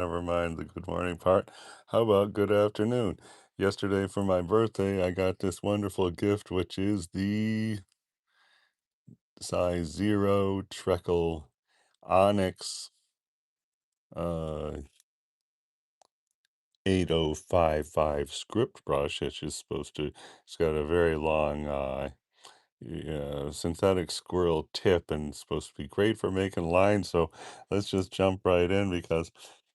Never mind the good morning part. How about good afternoon? Yesterday for my birthday, I got this wonderful gift, which is the size 0 Treckle Onyx uh 8055 script brush. It's got a very long synthetic squirrel tip and it's supposed to be great for making lines. So let's just jump right in because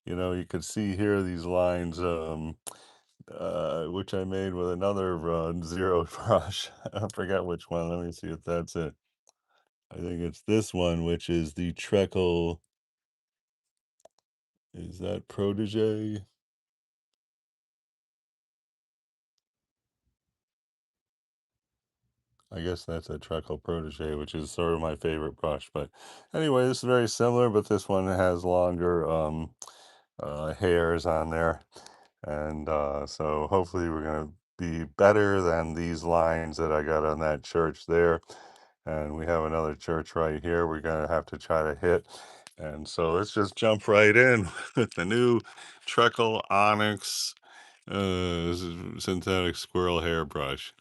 you could see here these lines which I made with another zero brush. I forget which one. Let me see if that's it. I think it's this one, which is the Treckle. Is that Protege? I guess that's a Treckle Protege, which is sort of my favorite brush. But anyway, this is very similar, but this one has longer hairs on there. And so hopefully we're going to be better than these lines that I got on that church there. And we have another church right here we're going to have to try to hit. And so let's just jump right in with the new Treckle Onyx synthetic squirrel hairbrush.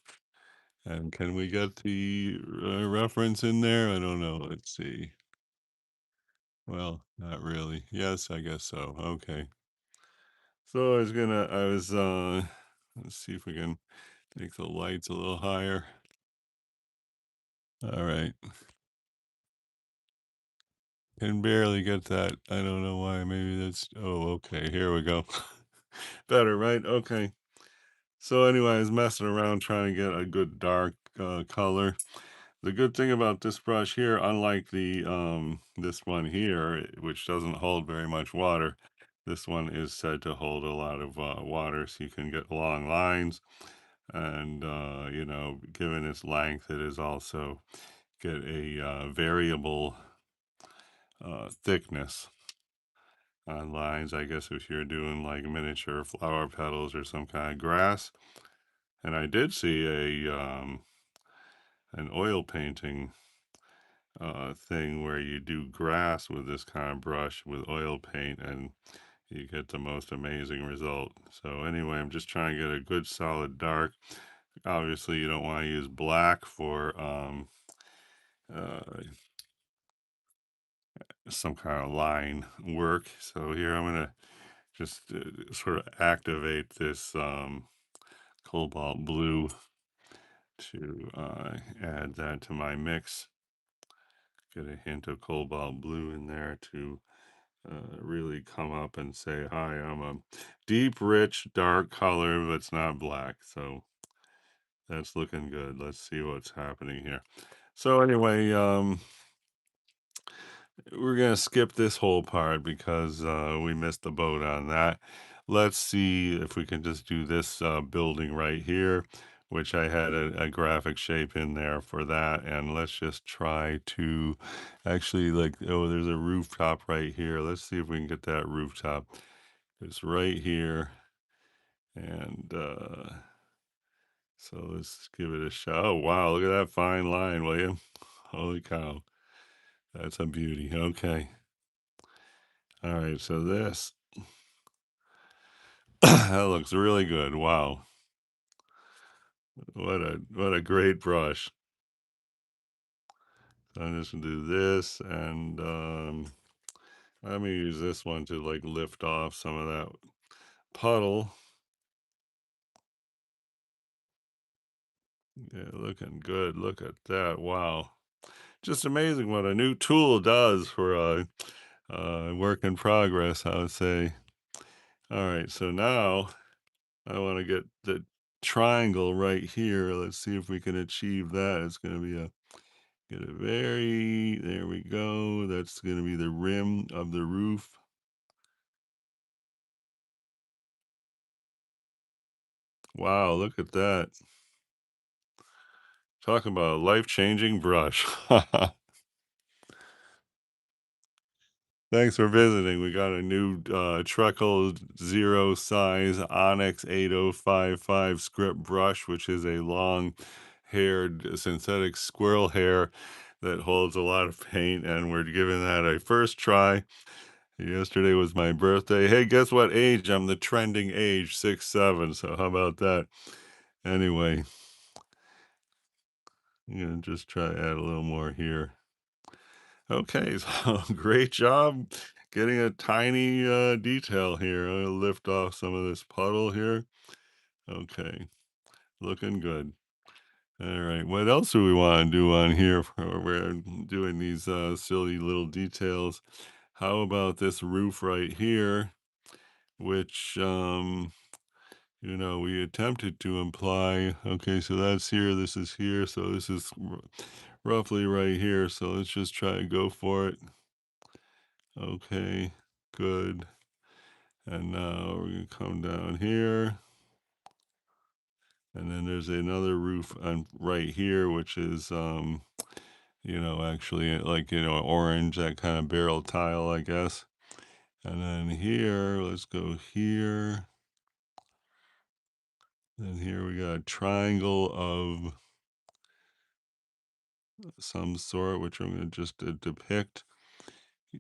And can we get the reference in there? I don't know. Let's see. Well, not really. Yes, I guess so. Okay. So let's see if we can make the lights a little higher. All right. Can barely get that. I don't know why. Maybe okay. Here we go. Better, right? Okay. So anyway, I was messing around trying to get a good dark color. The good thing about this brush here, unlike the this one here, which doesn't hold very much water, this one is said to hold a lot of water, so you can get long lines. And given its length, it is also get a variable thickness on lines. I guess if you're doing like miniature flower petals or some kind of grass. And I did see an oil painting thing where you do grass with this kind of brush with oil paint and you get the most amazing result. So anyway, I'm just trying to get a good solid dark. Obviously, you don't want to use black for uh, some kind of line work. So here I'm going to just sort of activate this cobalt blue to add that to my mix. Get a hint of cobalt blue in there to really come up and say, hi, I'm a deep, rich, dark color, but it's not black. So that's looking good. Let's see what's happening here. So anyway, we're gonna skip this whole part because we missed the boat on that. Let's see if we can just do this building right here, which I had a graphic shape in there for that. And let's just try to actually there's a rooftop right here. Let's see if we can get that rooftop. It's right here. And so let's give it a shot. Oh, wow. Look at that fine line, William. Holy cow. That's a beauty. Okay. All right. So this, that looks really good. Wow. What a great brush. So I'm just gonna do this and let me use this one to like lift off some of that puddle. Yeah, looking good. Look at that. Wow. Just amazing what a new tool does for a work in progress, I would say. All right, so now I want to get the triangle right here. Let's see if we can achieve that. It's going to be there we go. That's going to be the rim of the roof. Wow, look at that. Talking about a life-changing brush. Thanks for visiting. We got a new Treckle Zero size Onyx 8055 script brush, which is a long haired synthetic squirrel hair that holds a lot of paint. And we're giving that a first try. Yesterday was my birthday. Hey, guess what age? I'm the trending age, 6'7". So how about that? Anyway, I'm gonna just try to add a little more here. Okay, so great job getting a tiny detail here. I'm gonna lift off some of this puddle here. Okay, looking good. All right, what else do we want to do on here? We're doing these silly little details. How about this roof right here, which we attempted to imply. Okay, so that's here, this is here, so this is roughly right here. So let's just try to go for it. Okay, good. And now we're gonna come down here. And then there's another roof on right here, which is actually like, orange, that kind of barrel tile, I guess. And then here, let's go here. Then here we got a triangle of some sort, which I'm going to just depict.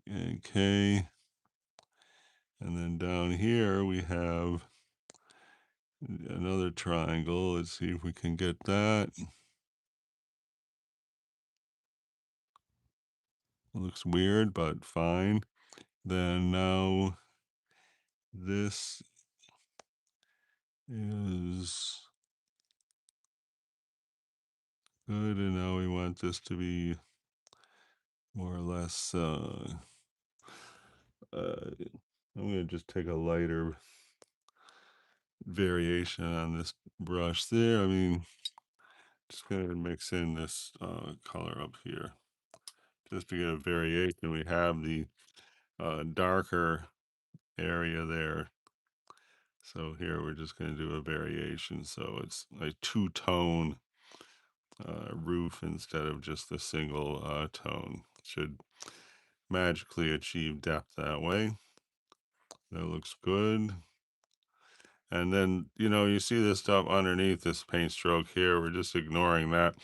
Okay. And then down here we have another triangle. Let's see if we can get that. Looks weird, but fine. Then now this is good. And now we want this to be more or less, I'm going to just take a lighter variation on this brush there. I mean, just going to mix in this color up here just to get a variation. We have the darker area there. So here we're just going to do a variation. So it's a two-tone roof instead of just a single tone. Should magically achieve depth that way. That looks good. And then, you see this stuff underneath this paint stroke here. We're just ignoring that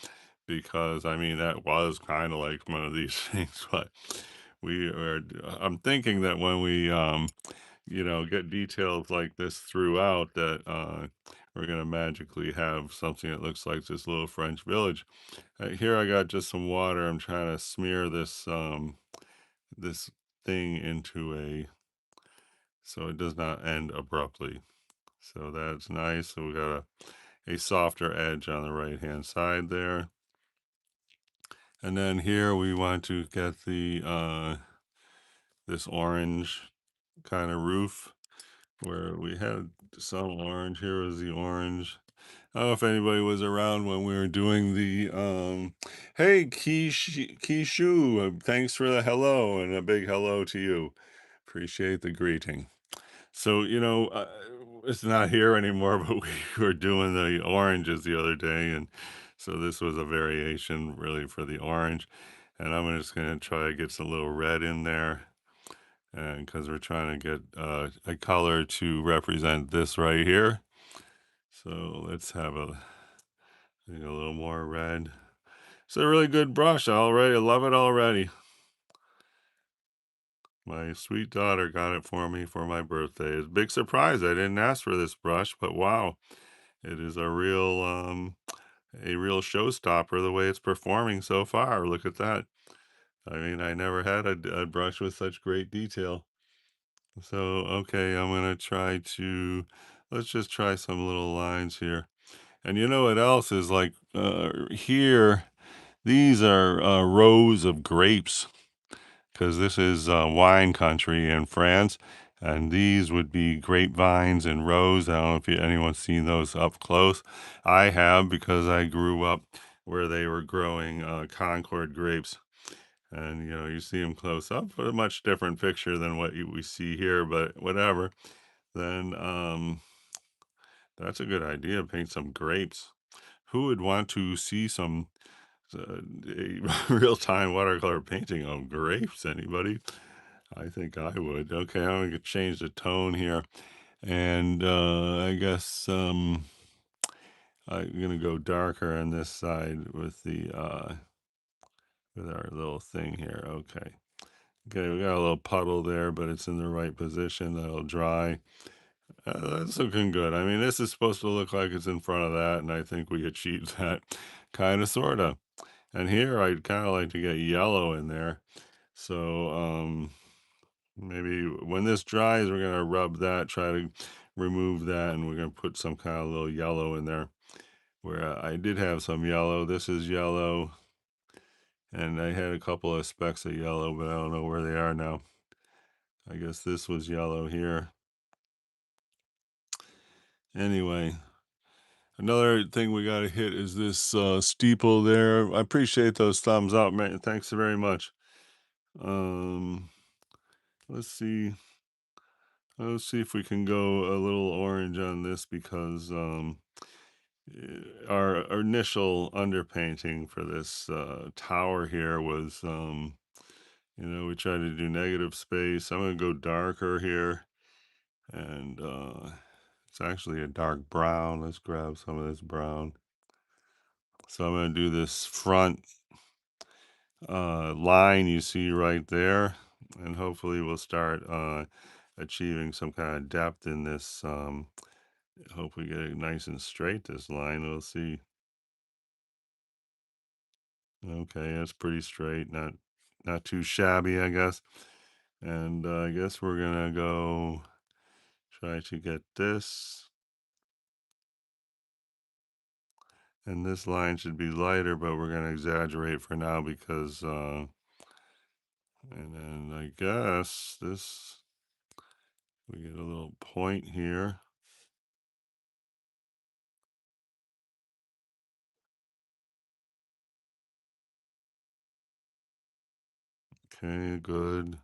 because, I mean, that was kind of like one of these things. But I'm thinking that when we, get details like this throughout, that we're going to magically have something that looks like this little French village. Here I got just some water. I'm trying to smear this thing into so it does not end abruptly. So that's nice. So we got a softer edge on the right hand side there. And then here we want to get the this orange kind of roof where we had some orange. Here was the orange. I don't know if anybody was around when we were doing the hey Keishu, thanks for the hello, and a big hello to you. Appreciate the greeting. So, it's not here anymore, but we were doing the oranges the other day. And so this was a variation really for the orange. And I'm just going to try to get some little red in there. And because we're trying to get a color to represent this right here. So let's have a little more red. It's a really good brush already. I love it already. My sweet daughter got it for me for my birthday. It's a big surprise. I didn't ask for this brush, but wow. It is a real showstopper the way it's performing so far. Look at that. I mean, I never had a brush with such great detail. So, okay, I'm gonna let's just try some little lines here. And you know what else is like here, these are rows of grapes because this is wine country in France. And these would be grapevines and rows. I don't know if anyone's seen those up close. I have because I grew up where they were growing Concord grapes. And, you see them close up, but a much different picture than what we see here, but whatever. Then that's a good idea. Paint some grapes. Who would want to see a real-time watercolor painting of grapes? Anybody? I think I would. Okay, I'm gonna change the tone here, and I guess I'm gonna go darker on this side with the with our little thing here. Okay, Okay, we got a little puddle there, but it's in the right position. That'll dry. That's looking good. I mean, this is supposed to look like it's in front of that, and I think we achieved that kind of, sort of. And here, I'd kind of like to get yellow in there. So, maybe when this dries, we're going to rub that, try to remove that, and we're going to put some kind of little yellow in there. Where I did have some yellow. This is yellow, and I had a couple of specks of yellow, but I don't know where they are now. I guess this was yellow here. Anyway, another thing we got to hit is this steeple there. I appreciate those thumbs up, man. Thanks very much. Um, let's see. Let's see if we can go a little orange on this because our initial underpainting for this tower here was we tried to do negative space. I'm gonna go darker here, and it's actually a dark brown. Let's grab some of this brown. So I'm going to do this front line you see right there, and hopefully we'll start achieving some kind of depth in this. Hope we get it nice and straight, this line. We'll see. Okay, that's pretty straight, not too shabby, I guess. And I guess we're gonna go try to get this. And this line should be lighter, but we're going to exaggerate for now because, and then I guess this, we get a little point here. Okay, good.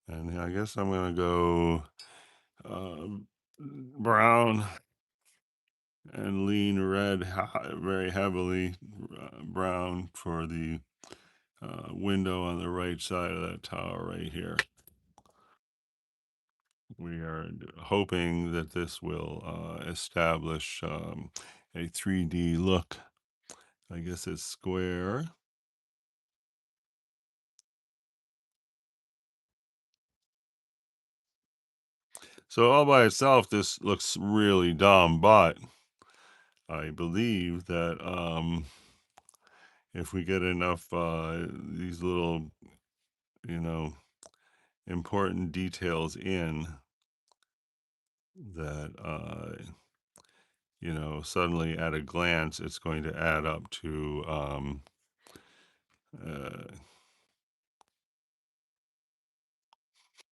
And I guess I'm going to go brown and lean red very heavily, brown for the window on the right side of that tower right here. We are hoping that this will establish a 3D look. I guess it's square. So all by itself, this looks really dumb, but I believe that if we get enough these little, you know, important details in, that suddenly at a glance, it's going to add up to uh,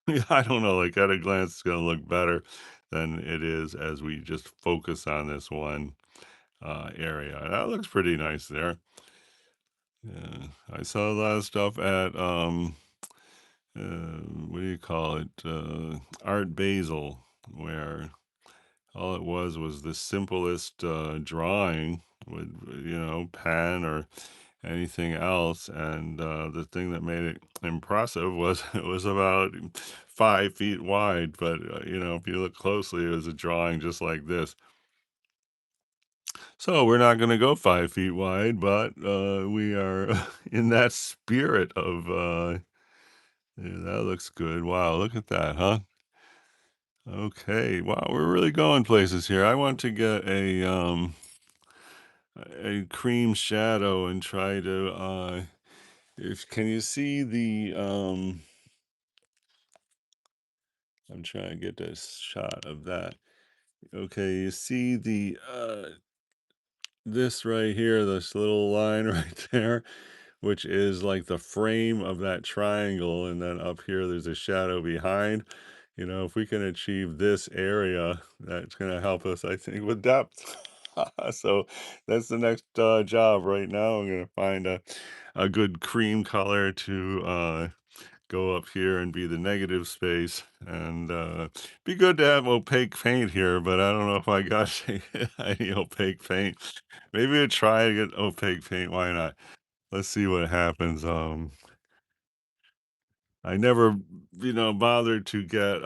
yeah, I don't know, like at a glance, it's going to look better than it is as we just focus on this one area. That looks pretty nice there. Yeah, I saw a lot of stuff at what do you call it? Art Basel, where all it was the simplest drawing with pen or anything else, and the thing that made it impressive was it was about 5 feet wide. But if you look closely, it was a drawing just like this. So we're not going to go 5 feet wide, but we are in that spirit of. Yeah, that looks good. Wow, look at that, huh? Okay. Wow, we're really going places here. I want to get a cream shadow and try to if can you see the I'm trying to get this shot of that. Okay, you see the this right here, this little line right there, which is like the frame of that triangle, and then up here there's a shadow behind. If we can achieve this area, that's going to help us, I think, with depth. So that's the next job right now. I'm going to find a good cream color to go up here and be the negative space, and be good to have opaque paint here, but I don't know if I got any opaque paint. Maybe I try to get opaque paint. Why not? Let's see what happens. I never, bothered to get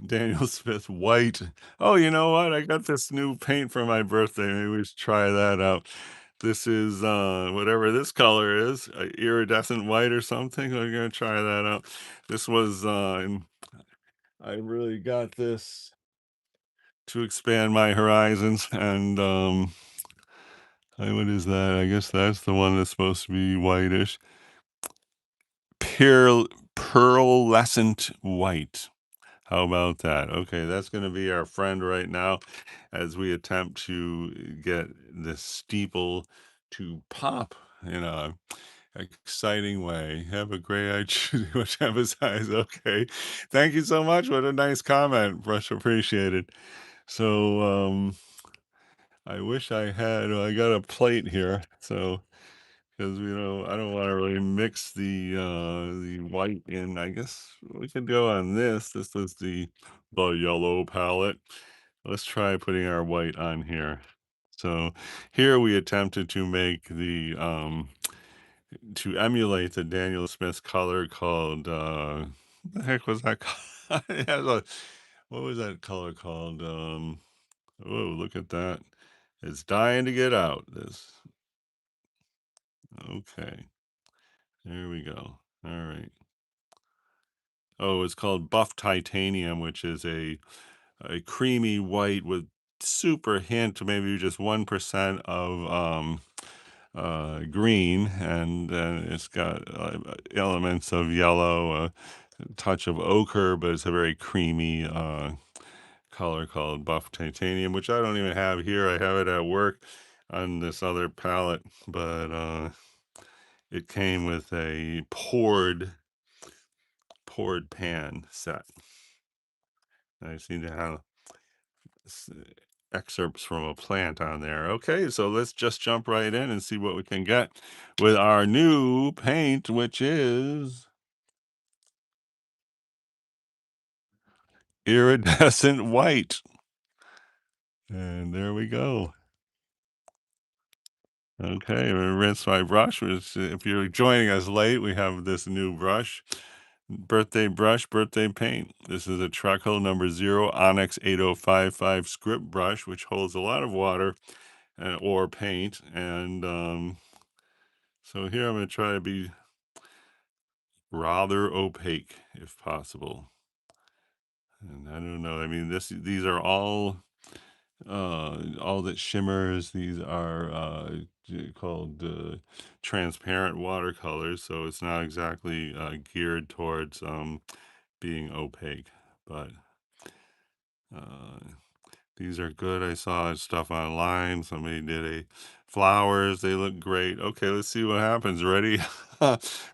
Daniel Smith white. Oh, you know what? I got this new paint for my birthday. Maybe we should try that out. This is, whatever this color is, iridescent white or something. We're gonna try that out. This was, I really got this to expand my horizons, and, what is that? I guess that's the one that's supposed to be whitish. Pearl pearlescent white. How about that? Okay, that's gonna be our friend right now as we attempt to get the steeple to pop in a exciting way. Have a great I choose much emphasize. Okay. Thank you so much. What a nice comment. Much appreciated. So I wish I had I got a plate here. So because I don't want to really mix the white in. I guess we could go on this. This was the yellow palette. Let's try putting our white on here. So here we attempted to make the to emulate the Daniel Smith color called what the heck was that called? It has what was that color called? Oh, look at that. It's dying to get out. This okay. There we go. All right. Oh, it's called buff titanium, which is a creamy white with super hint, maybe just 1% of green, and it's got elements of yellow, a touch of ochre, but it's a very creamy color called buff titanium, which I don't even have here. I have it at work on this other palette, but it came with a poured pan set. I seem to have s- excerpts from a plant on there. Okay, so let's just jump right in and see what we can get with our new paint, which is iridescent white. And there we go. Okay, we rinse my brush. If you're joining us late, we have this new brush, birthday paint. This is a Treco number 0 Onyx 8055 script brush, which holds a lot of water or paint. And so here I'm going to try to be rather opaque if possible. And I don't know. I mean, these are all that shimmers. These are called transparent watercolors, so it's not exactly geared towards being opaque. But uh, these are good. I saw stuff online. Somebody did a flowers. They look great. Okay, let's see what happens. Ready?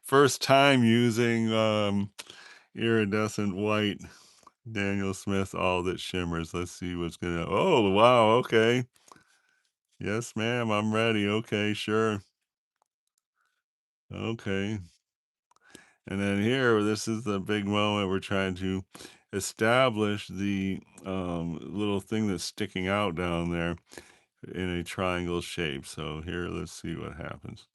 First time using iridescent white. Daniel Smith, all that shimmers. Let's see what's gonna. Oh, wow. Okay. Yes, ma'am. I'm ready. Okay, sure. Okay. And then here, this is the big moment. We're trying to establish the little thing that's sticking out down there in a triangle shape. So here, let's see what happens.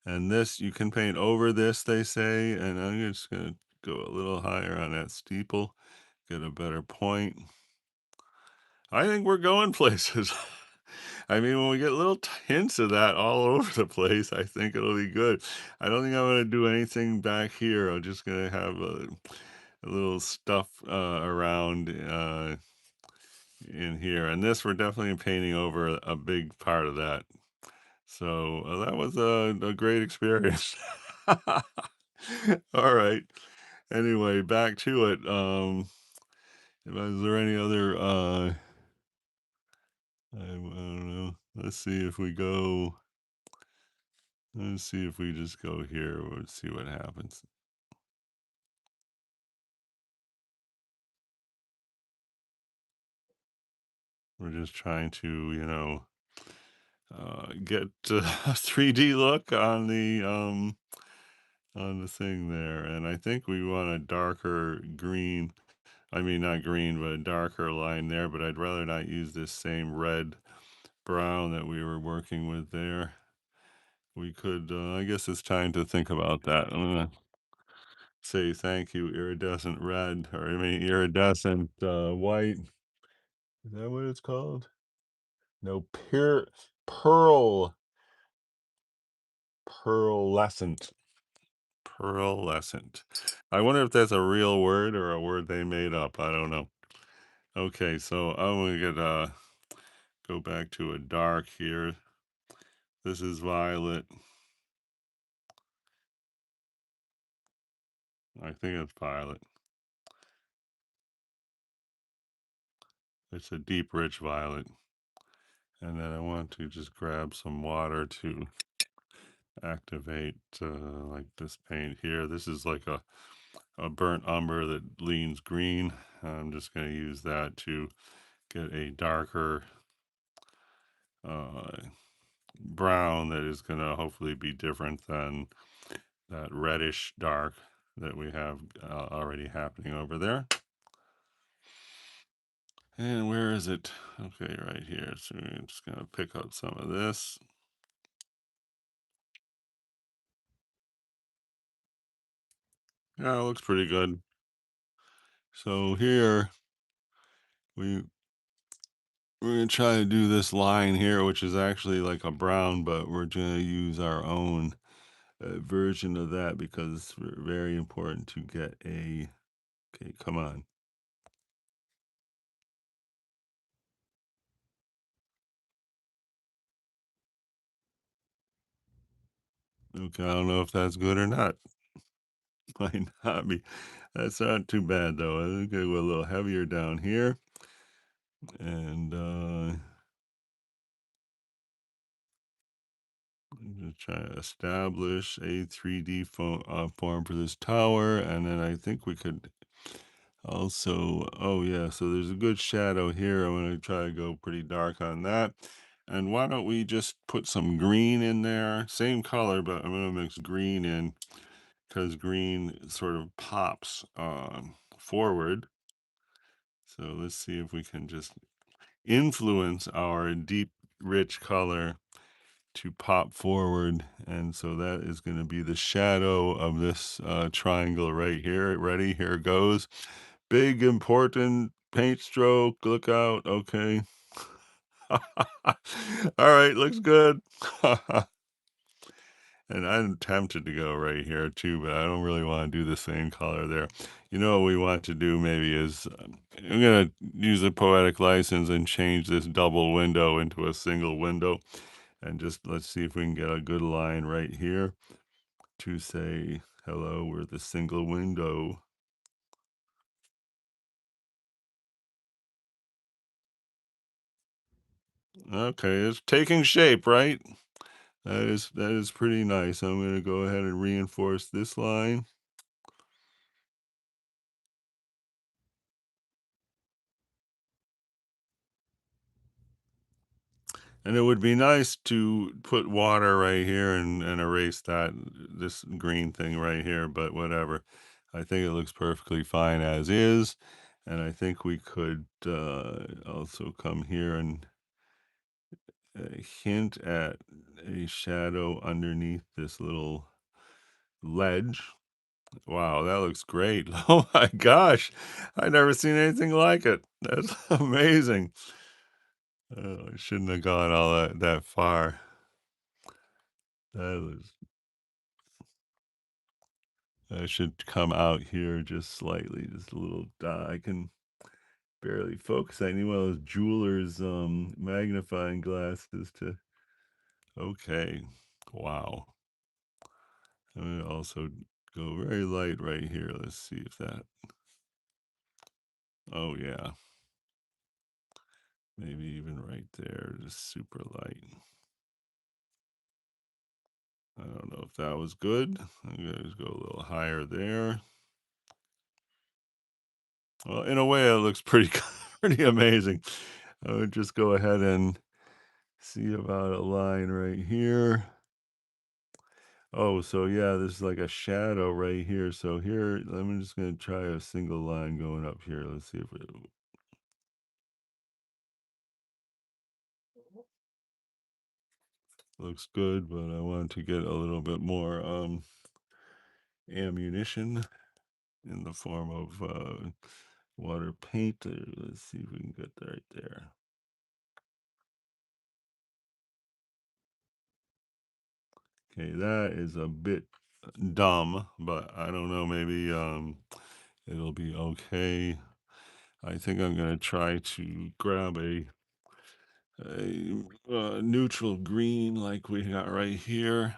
And this, you can paint over this, they say. And I'm just going to go a little higher on that steeple, get a better point. I think we're going places. I mean, when we get little hints of that all over the place, I think it'll be good. I don't think I'm going to do anything back here. I'm just going to have a little stuff around in here. And this, we're definitely painting over a big part of that. So that was a great experience. All right. Anyway, back to it. Is there any other I don't know. Let's see if we just go here. Let's see what happens. We're just trying to, get a 3D look on the thing there. And I think we want a darker green. I mean, not green, but a darker line there. But I'd rather not use this same red brown that we were working with there. We could, I guess it's time to think about that. I'm gonna say thank you, iridescent red, or I mean iridescent white. Is that what it's called? No, pearl, pearlescent, pearlescent. I wonder if that's a real word or a word they made up. I don't know. Okay, so I'm gonna go back to a dark here. This is violet. I think it's violet. It's a deep, rich violet. And then I want to just grab some water to activate like this paint here. This is like a burnt umber that leans green. I'm just going to use that to get a darker uh, brown that is going to hopefully be different than that reddish dark that we have already happening over there. And where is it? Okay, right here. So we're just going to pick up some of this. Yeah, it looks pretty good. So here we we're gonna try to do this line here, which is actually like a brown, but we're gonna use our own version of that because it's very important to get a. Okay, come on. Okay, I don't know if that's good or not. Might not be. That's not too bad though. I think I go a little heavier down here, and I'm gonna try to establish a 3D form for this tower, and then I think we could also, oh yeah, so there's a good shadow here. I'm going to try to go pretty dark on that. And why don't we just put some green in there? Same color, but I'm going to mix green in because green sort of pops forward. So let's see if we can just influence our deep, rich color to pop forward. And so that is going to be the shadow of this triangle right here. Ready? Here goes. Big, important paint stroke. Look out. Okay. All right. Looks good. And I'm tempted to go right here too, but I don't really want to do the same color there. You know what we want to do maybe is I'm going to use a poetic license and change this double window into a single window. And just let's see if we can get a good line right here to say, hello, we're the single window. Okay, it's taking shape, right? That is pretty nice. I'm going to go ahead and reinforce this line. And it would be nice to put water right here and erase this green thing right here, but whatever. I think it looks perfectly fine as is. And I think we could also come here and hint at a shadow underneath this little ledge. Wow, that looks great. Oh my gosh. I've never seen anything like it. That's amazing. Oh, I shouldn't have gone all that far. That was I should come out here just slightly, just a little dot. I can barely focus. I need one of those jeweler's magnifying glasses to okay. Wow. I'm gonna also go very light right here. Let's see if that oh yeah. Maybe even right there, just super light. I don't know if that was good. I'm gonna just go a little higher there. Well, in a way, it looks pretty pretty amazing. I would just go ahead and see about a line right here. Oh, so yeah, there's like a shadow right here. So here, I'm just gonna try a single line going up here. Let's see if it looks good, but I want to get a little bit more ammunition in the form of water paint. Let's see if we can get right there. Okay, that is a bit dumb, but I don't know, maybe it'll be okay. I think I'm gonna try to grab a neutral green like we got right here.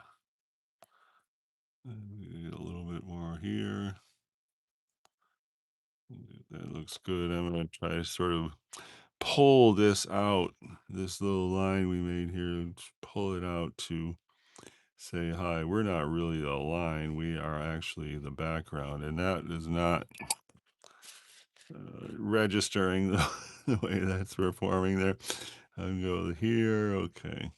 Get a little bit more here. That looks good. I'm gonna try to sort of pull this out, this little line we made here, pull it out to say, hi, we're not really a line, we are actually the background. And that is not registering the way that's performing there. I'll go here, okay.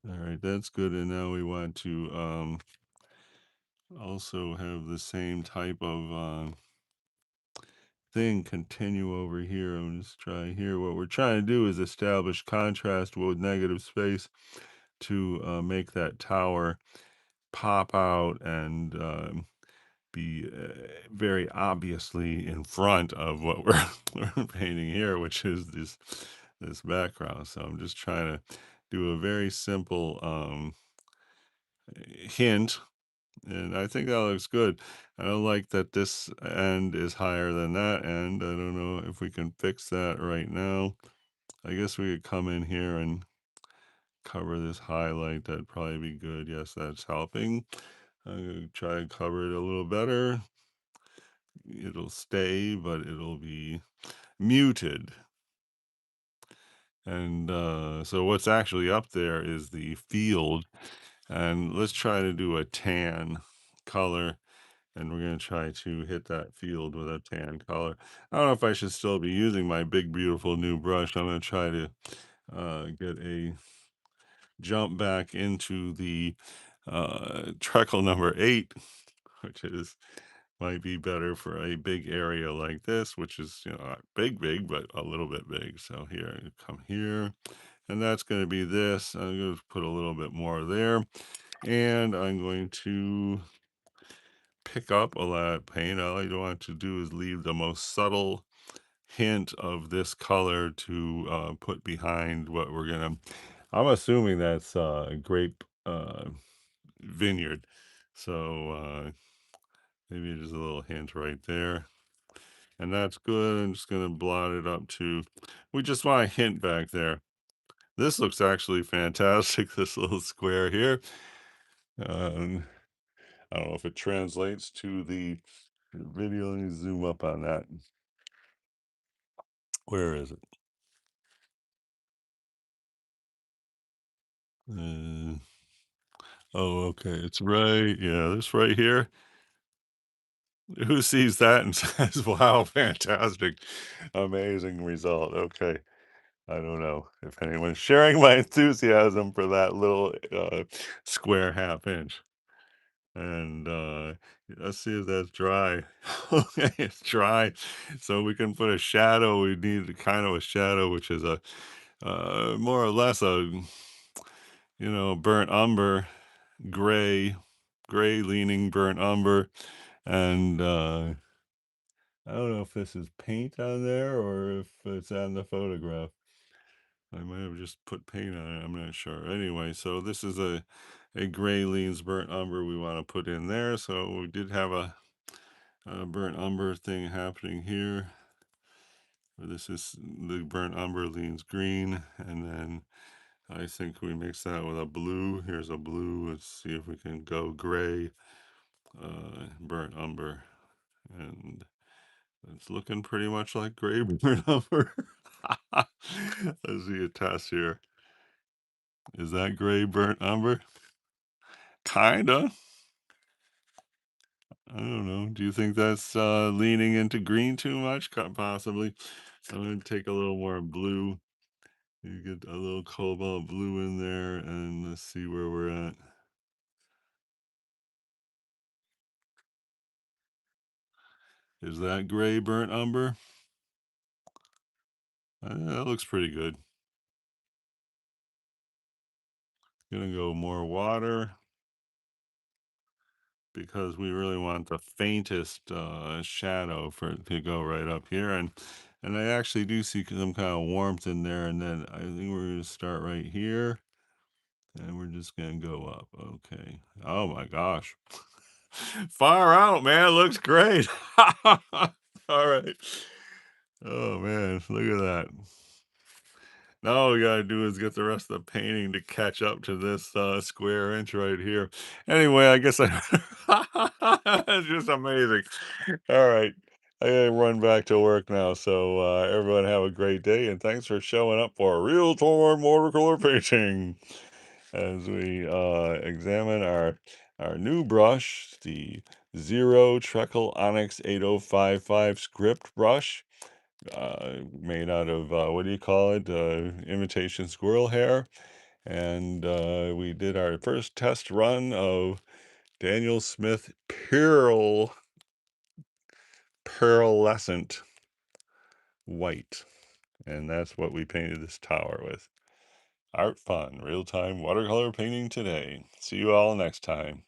All right, that's good. And now we want to also have the same type of thing continue over here. I'm just trying here. What we're trying to do is establish contrast with negative space to make that tower pop out and be very obviously in front of what we're painting here, which is this background. So I'm just trying to do a very simple hint, and I think that looks good. I don't like that this end is higher than that end. I don't know if we can fix that right now. I guess we could come in here and cover this highlight. That'd probably be good. Yes, that's helping. I'm gonna try and cover it a little better. It'll stay, but it'll be muted. And so what's actually up there is the field. And let's try to do a tan color. And we're going to try to hit that field with a tan color. I don't know if I should still be using my big, beautiful new brush. I'm going to try to get a jump back into the Treckle number 8, which is might be better for a big area like this, which is, not big, but a little bit big. So here, come here, and that's going to be this. I'm going to put a little bit more there, and I'm going to pick up a lot of paint. All I want to do is leave the most subtle hint of this color to put behind what we're gonna. I'm assuming that's grape vineyard. So maybe just a little hint right there. And that's good. I'm just gonna blot it up to. We just want a hint back there. This looks actually fantastic. This little square here. Um, I don't know if it translates to the video. Let me zoom up on that. Where is it? Uh, oh, okay. It's right. Yeah, this right here. Who sees that and says, wow, fantastic, amazing result? Okay. I don't know if anyone's sharing my enthusiasm for that little square half inch. And let's see if that's dry. Okay, it's dry. So we can put a shadow. We need a kind of a shadow, which is a more or less a burnt umber, gray, gray leaning burnt umber. And I don't know if this is paint on there or if it's on the photograph. I might have just put paint on it. I'm not sure. Anyway, so this is a gray leans burnt umber we want to put in there. So we did have a burnt umber thing happening here. This is the burnt umber leans green, and then I think we mix that with a blue. Here's a blue. Let's see if we can go gray, burnt umber, and it's looking pretty much like gray burnt umber. Let's see a test here. Is that gray burnt umber? Kinda. I don't know. Do you think that's leaning into green too much? Possibly. I'm gonna take a little more blue. You get a little cobalt blue in there, and let's see where we're at. Is that gray burnt umber? That looks pretty good. Gonna go more water because we really want the faintest shadow for it to go right up here, and I actually do see some kind of warmth in there, and then I think we're gonna start right here. And we're just gonna go up. Okay. Oh my gosh. Far out, man. Looks great. All right. Oh man, look at that. Now all we gotta do is get the rest of the painting to catch up to this square inch right here. Anyway, I guess I it's just amazing. All right. I gotta run back to work now. So everyone have a great day and thanks for showing up for a real torn watercolor painting as we examine our new brush, the Zero Trecle Onyx 8055 script brush, made out of what do you call it? Imitation squirrel hair. And we did our first test run of Daniel Smith pearlescent white. And that's what we painted this tower with. Art fun, real time watercolor painting today. See you all next time.